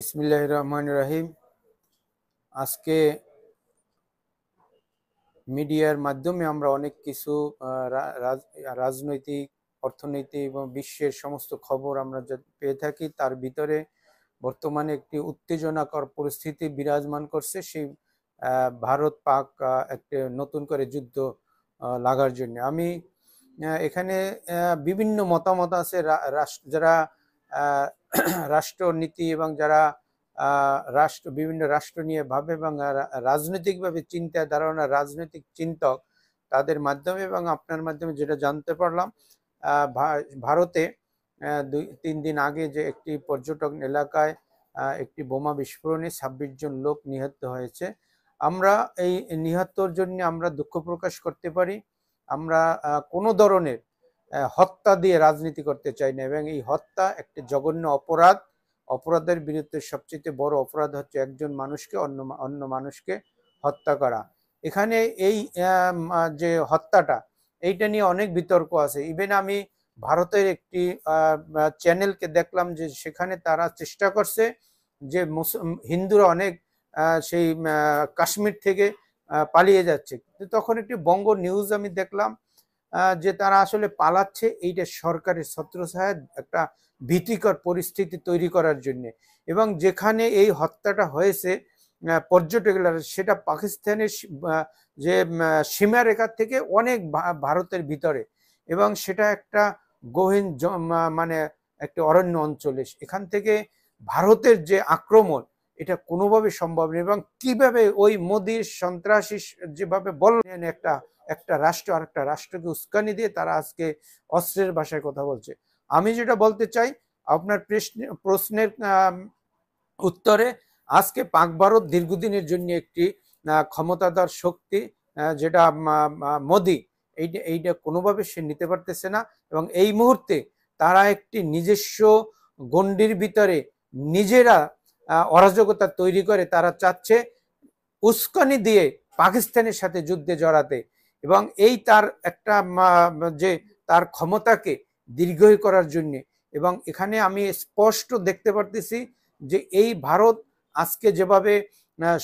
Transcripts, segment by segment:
বিসমিল্লাহির রহমানির রহিম। আজকে মিডিয়ার মাধ্যমে আমরা অনেক কিছু রাজনৈতিক, অর্থনৈতিক এবং বিশ্বের সমস্ত খবর আমরা পেয়ে থাকি। তার ভিতরে বর্তমানে একটি উত্তেজনাকর পরিস্থিতি বিরাজমান করছে। সেই ভারত পাক একটা নতুন করে যুদ্ধ লাগার জন্য। আমি এখানে বিভিন্ন মতামত আছে। যারা রাষ্ট্রনীতি এবং যারা বিভিন্ন রাষ্ট্র নিয়ে ভাবে এবং রাজনৈতিকভাবে চিন্তা ধারণা, রাজনৈতিক চিন্তক, তাদের মাধ্যমে এবং আপনার মাধ্যমে যেটা জানতে পারলাম, ভারতে 2-3 দিন আগে যে একটি পর্যটক এলাকায় একটি বোমা বিস্ফোরণে 26 জন লোক নিহত হয়েছে। আমরা এই নিহতর জন্য আমরা দুঃখ প্রকাশ করতে পারি। আমরা কোনো ধরনের হত্যা দিয়ে রাজনীতি করতে চাই না, এবং এই হত্যা একটি জঘন্য অপরাধ। অপরাধের বিরুদ্ধে সবচেয়ে বড় অপরাধ হচ্ছে একজন মানুষকে অন্য মানুষকে হত্যা করা। এখানে এই যে হত্যাটা, এইটা নিয়ে অনেক বিতর্ক আছে। ইভেন আমি ভারতের একটি চ্যানেলকে দেখলাম যে সেখানে তারা চেষ্টা করছে যে হিন্দুরা অনেক সেই কাশ্মীর থেকে পালিয়ে যাচ্ছে। তখন একটি বঙ্গ নিউজ আমি দেখলাম যে তারা আসলে পালাচ্ছে এইটা সরকারের ছত্রছায়ায় একটা ভীতিকর পরিস্থিতি তৈরি করার জন্য। এবং যেখানে এই হত্যাটা হয়েছে পর্যটকেরা, সেটা পাকিস্তানের যে সীমারেখার থেকে অনেক ভারতের ভিতরে, এবং সেটা একটা গহীন মানে একটা অরণ্য অঞ্চলে। এখান থেকে ভারতের যে আক্রমণ, এটা কোনোভাবে সম্ভব নেই। এবং কিভাবে ওই মোদির সন্ত্রাসী যেভাবে বললেন একটা একটা রাষ্ট্র আর একটা রাষ্ট্রকে উস্কানি দিয়ে তারা আজকে অস্ত্রের ভাষায় কথা বলছে। আমি যেটা বলতে চাই আপনার প্রশ্নের উত্তরে, আজকে পাক ভারত দীর্ঘদিনের জন্য একটি ক্ষমতাধর শক্তি, যেটা মোদি, এইটা কোনোভাবে সে নিতে পারতেছে না। এবং এই মুহূর্তে তারা একটি নিজস্ব গণ্ডির ভিতরে নিজেরা অরাজকতা তৈরি করে তারা চাচ্ছে উস্কানি দিয়ে পাকিস্তানের সাথে যুদ্ধে জড়াতে, এবং এই তার একটা যে তার ক্ষমতাকে দীর্ঘই করার জন্য। এবং এখানে আমি স্পষ্ট দেখতে পারতেছি যে এই ভারত আজকে যেভাবে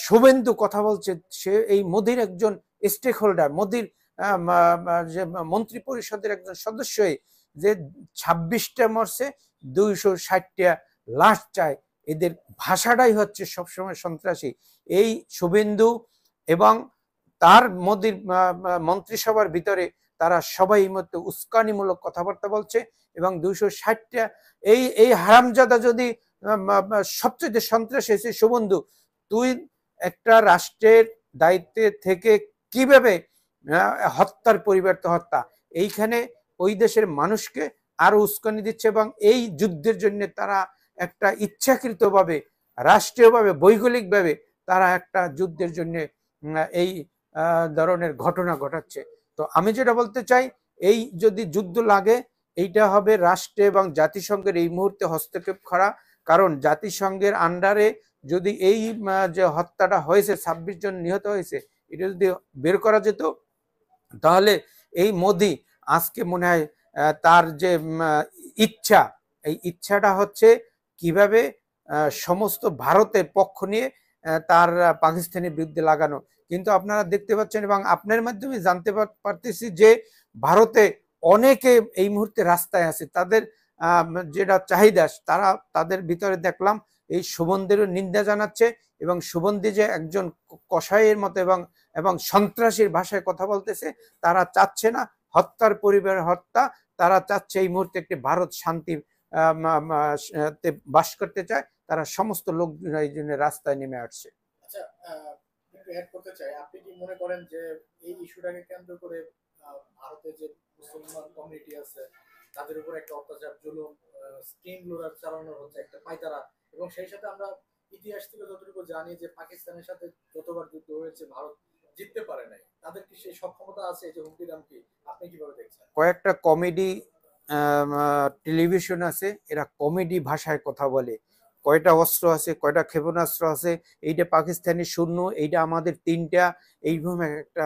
শুভেন্দু কথা বলছে, সে এই মোদির একজন স্টেক হোল্ডার, মোদির যে মন্ত্রী পরিষদের একজন সদস্য, যে 26টা মরছে, 260টা লাশ চায়। এদের ভাষাটাই হচ্ছে সবসময় সন্ত্রাসী। এই শুভেন্দু এবং তার মোদির মন্ত্রিসভার ভিতরে তারা সবাই মধ্যে উস্কানিমূলক কথাবার্তা বলছে। এবং 260টা এই হারামজাদা যদি সবচেয়ে সন্ত্রাসী হয়েছে শুভেন্দু, তুই একটা রাষ্ট্রের দায়িত্বে থেকে কিভাবে হত্যার পরিবর্তে হত্যা, এইখানে ওই দেশের মানুষকে আরো উস্কানি দিচ্ছে। এবং এই যুদ্ধের জন্য তারা একটা ইচ্ছাকৃতভাবে, রাষ্ট্রীয়ভাবে, ভৌগোলিকভাবে তারা একটা যুদ্ধের জন্য এই ধরনের ঘটনা ঘটাচ্ছে। তো আমি যেটা বলতে চাই, এই যদি যুদ্ধ লাগে, এইটা হবে রাষ্ট্র এবং জাতিসংঘের এই মুহূর্তে হস্তক্ষেপ করা। কারণ জাতিসংঘের আন্ডারে যদি এই যে হত্যাটা হয়েছে, 26 জন নিহত হয়েছে, এটা যদি বের করা যেত, তাহলে এই মোদি আজকে মনে হয় তার যে ইচ্ছা, এই ইচ্ছাটা হচ্ছে কিভাবে সমস্ত ভারতের পক্ষ নিয়ে তার পাকিস্তানের বিরুদ্ধে লাগানো। কিন্তু আপনারা দেখতে পাচ্ছেন এবং আপনার মাধ্যমে জানতে পারতেছি যে ভারতে অনেকে এই মুহূর্তে রাস্তায় আছে, তাদের যেটা চাহিদা, তারা তাদের ভিতরে দেখলাম এই সুবন্ধেরও নিন্দা জানাচ্ছে। এবং সুবন্ধি যে একজন কসাইয়ের মতো এবং সন্ত্রাসীর ভাষায় কথা বলতেছে, তারা চাচ্ছে না হত্যার পরিবার হত্যা, তারা চাচ্ছে এই মুহূর্তে একটি ভারত শান্তি বাস করতে চায়। তারা সমস্ত লোকজন এই জন্য রাস্তায় নেমে আসছে। আচ্ছা, একটু অ্যাড করতে চাই, আপনি কি মনে করেন যে এই ইস্যুটাকে কেন্দ্র করে ভারতের যে মুসলমান কমিউনিটি আছে তাদের উপর একটা অত্যাচার, জুলুম, স্কিম লোডার চালানো হচ্ছে, একটা পায়তারা? এবং সেই সাথে আমরা ইতিহাস থেকে যতটুকু জানি যে পাকিস্তানের সাথে যতবার যুদ্ধ হয়েছে ভারত জিততে পারে নাই, তাদের কি সেই সক্ষমতা আছে? এই যে হুমকি দামকি, আপনি কিভাবে দেখছেন? কয়েকটা কমেডি টেলিভিশন আছে, এরা কমেডি ভাষায় কথা বলে। কয়টা অস্ত্র আছে, কয়টা ক্ষেপণাস্ত্র আছে, এইটা পাকিস্তানি শূন্য, এইটা আমাদের 3টা, এইভাবে একটা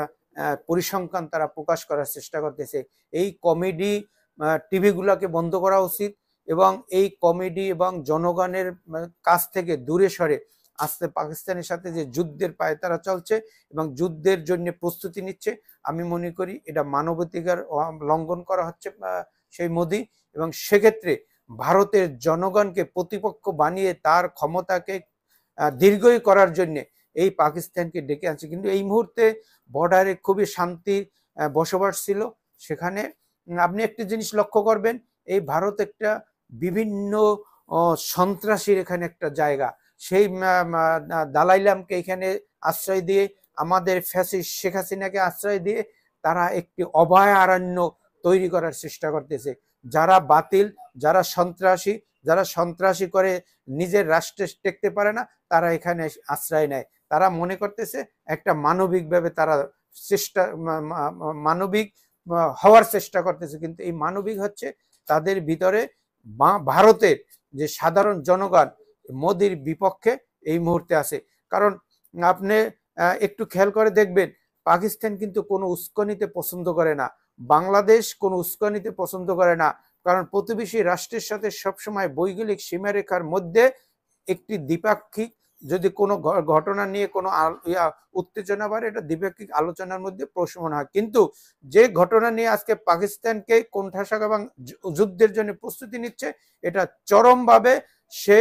পরিসংখ্যান তারা প্রকাশ করার চেষ্টা করতেছে। এই কমেডি টিভিগুলোকে বন্ধ করা উচিত। এবং এই কমেডি এবং জনগণের কাছ থেকে দূরে সরে আস্তে পাকিস্তানের সাথে যে যুদ্ধের পায়তারা চলছে এবং যুদ্ধের জন্য প্রস্তুতি নিচ্ছে, আমি মনে করি এটা মানবাধিকার লঙ্ঘন করা হচ্ছে সেই মোদি। এবং সেক্ষেত্রে ভারতের জনগণকে প্রতিপক্ষ বানিয়ে তার ক্ষমতাকে দীর্ঘই করার জন্য এই পাকিস্তানকে ডেকে আনছে। কিন্তু এই মুহূর্তে বর্ডারে খুবই শান্তি বসবাস ছিল। সেখানে আপনি একটি জিনিস লক্ষ্য করবেন, এই ভারত একটা বিভিন্ন সন্ত্রাসীর এখানে একটা জায়গা। সেই দালাই লামকে এখানে আশ্রয় দিয়ে, আমাদের ফ্যাসিস্ট শেখ হাসিনাকে আশ্রয় দিয়ে তারা একটি অভয়ারণ্য তৈরি করার চেষ্টা করতেছে। যারা বাতিল, যারা সন্ত্রাসী করে নিজের রাষ্ট্রে টেকতে পারে না, তারা এখানে আশ্রয় নেয়। তারা মনে করতেছে একটা মানবিকভাবে তারা মানবিক হওয়ার চেষ্টা করতেছে, কিন্তু এই মানবিক হচ্ছে তাদের ভিতরে ভারতের যে সাধারণ জনগণ মোদির বিপক্ষে এই মুহূর্তে আছে। কারণ আপনি একটু খেয়াল করে দেখবেন, পাকিস্তান কিন্তু কোনো উস্কানিতে পছন্দ করে না, বাংলাদেশ কোনো উস্কানিতে পছন্দ করে না। কারণ প্রতিবেশী রাষ্ট্রের সাথে সবসময় ভৌগোলিক সীমারেখার মধ্যে একটি দ্বিপাক্ষিক যদি কোনো ঘটনা নিয়ে কোনো উত্তেজনা বাড়ে, এটা দ্বিপাক্ষিক আলোচনার মধ্যে প্রশমন হয়। কিন্তু যে ঘটনা নিয়ে আজকে পাকিস্তানকে কোণঠাসা এবং যুদ্ধের জন্য প্রস্তুতি নিচ্ছে, এটা চরমভাবে সে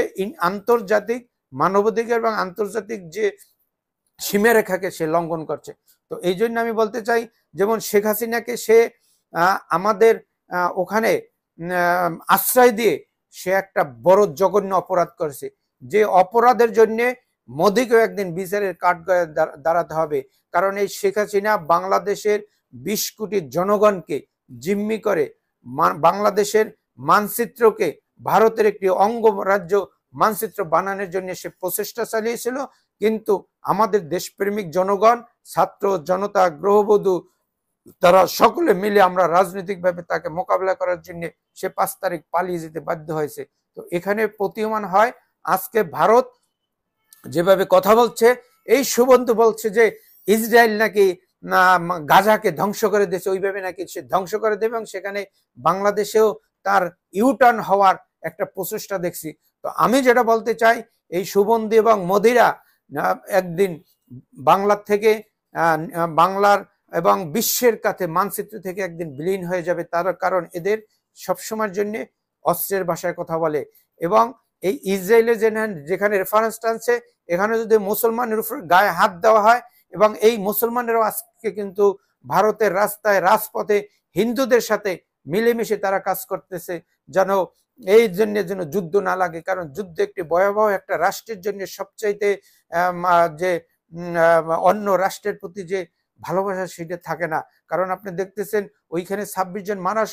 আন্তর্জাতিক মানবাধিকার এবং আন্তর্জাতিক যে সীমারেখাকে সে লঙ্ঘন করছে। তো এই জন্য আমি বলতে চাই, যেমন শেখ হাসিনাকে সে আমাদের ওখানে আশ্রয় দিয়ে সে একটা বড় জঘন্য অপরাধ করেছে, যে অপরাধের জন্য মোদিকেও একদিন বিচারের কাঠগড়ায় দাঁড়াতে হবে। কারণ এই শেখ হাসিনা বাংলাদেশের 20 কোটি জনগণকে জিম্মি করে বাংলাদেশের মানচিত্রকে ভারতের একটি অঙ্গরাজ্য মানচিত্র বানানোর জন্য সে প্রচেষ্টা চালিয়েছিল। কিন্তু আমাদের দেশপ্রেমিক জনগণ, ছাত্র জনতা, গৃহবধূ, তারা সকলে মিলে আমরা রাজনৈতিকভাবে তাকে মোকাবেলা করার জন্য সে 5 তারিখ পালিয়ে যেতে বাধ্য হয়েছে। তো এখানে প্রতীয়মান হয় আজকে ভারত যেভাবে কথা বলছে, এই সুবন্ধু বলছে যে ইসরায়েল নাকি গাজাকে ধ্বংস করে দিয়েছে, ওইভাবে নাকি সে ধ্বংস করে দেবে এবং সেখানে বাংলাদেশেও তার ইউটার্ন হওয়ার একটা প্রচেষ্টা দেখছি। তো আমি যেটা বলতে চাই, এই সুবন্ধু এবং মোদিরা একদিন বাংলার থেকে বাংলার এবং বিশ্বের কাছে মানচিত্র থেকে একদিন বিলীন হয়ে যাবে। তার কারণ এদের সবসময়ের জন্য অস্ত্রের ভাষায় কথা বলে। এবং এই ইসরায়েলের যেখানে রেফারেন্স টানছে, এখানে যদি মুসলমানের উপর গায়ে হাত দেওয়া হয়, এবং এই মুসলমানেরও আজকে কিন্তু ভারতের রাস্তায় রাজপথে হিন্দুদের সাথে মিলেমিশে তারা কাজ করতেছে, যেন এই জন্য যেন যুদ্ধ না লাগে। কারণ যুদ্ধ একটি ভয়াবহ একটা রাষ্ট্রের জন্য সবচাইতে যে অন্য রাষ্ট্রের প্রতি যে ভালোবাসা সেটা থাকে না। কারণ আপনি দেখতেছেন ওইখানে 26 জন মারা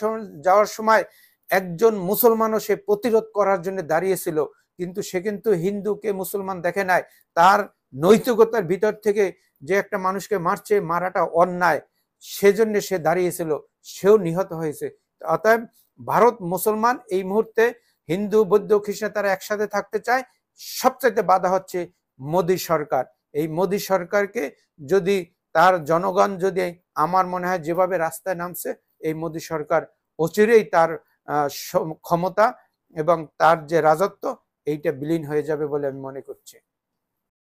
যাওয়ার সময় একজন মুসলমানও সে প্রতিরোধ করার জন্য দাঁড়িয়েছিল, কিন্তু সে কিন্তু হিন্দুকে মুসলমান দেখে নাই। তার নৈতিকতার ভিতর থেকে যে একটা মানুষকে মারছে, মারাটা অন্যায়, সেজন্য সে দাঁড়িয়েছিল, সেও নিহত হয়েছে। অতএব ভারত মুসলমান এই মুহূর্তে হিন্দু বৌদ্ধ খ্রিস্টান তারা একসাথে থাকতে চায়। সবচাইতে বাধা হচ্ছে মোদী সরকার। এই মোদী সরকারকে যদি তার জনগণ যদি, আমার মনে হয় যেভাবে রাস্তায় নামছে, এই মোদী সরকার অচিরেই তার ক্ষমতা এবং তার যে রাজত্ব এইটা বিলীন হয়ে যাবে বলে আমি মনে করছি।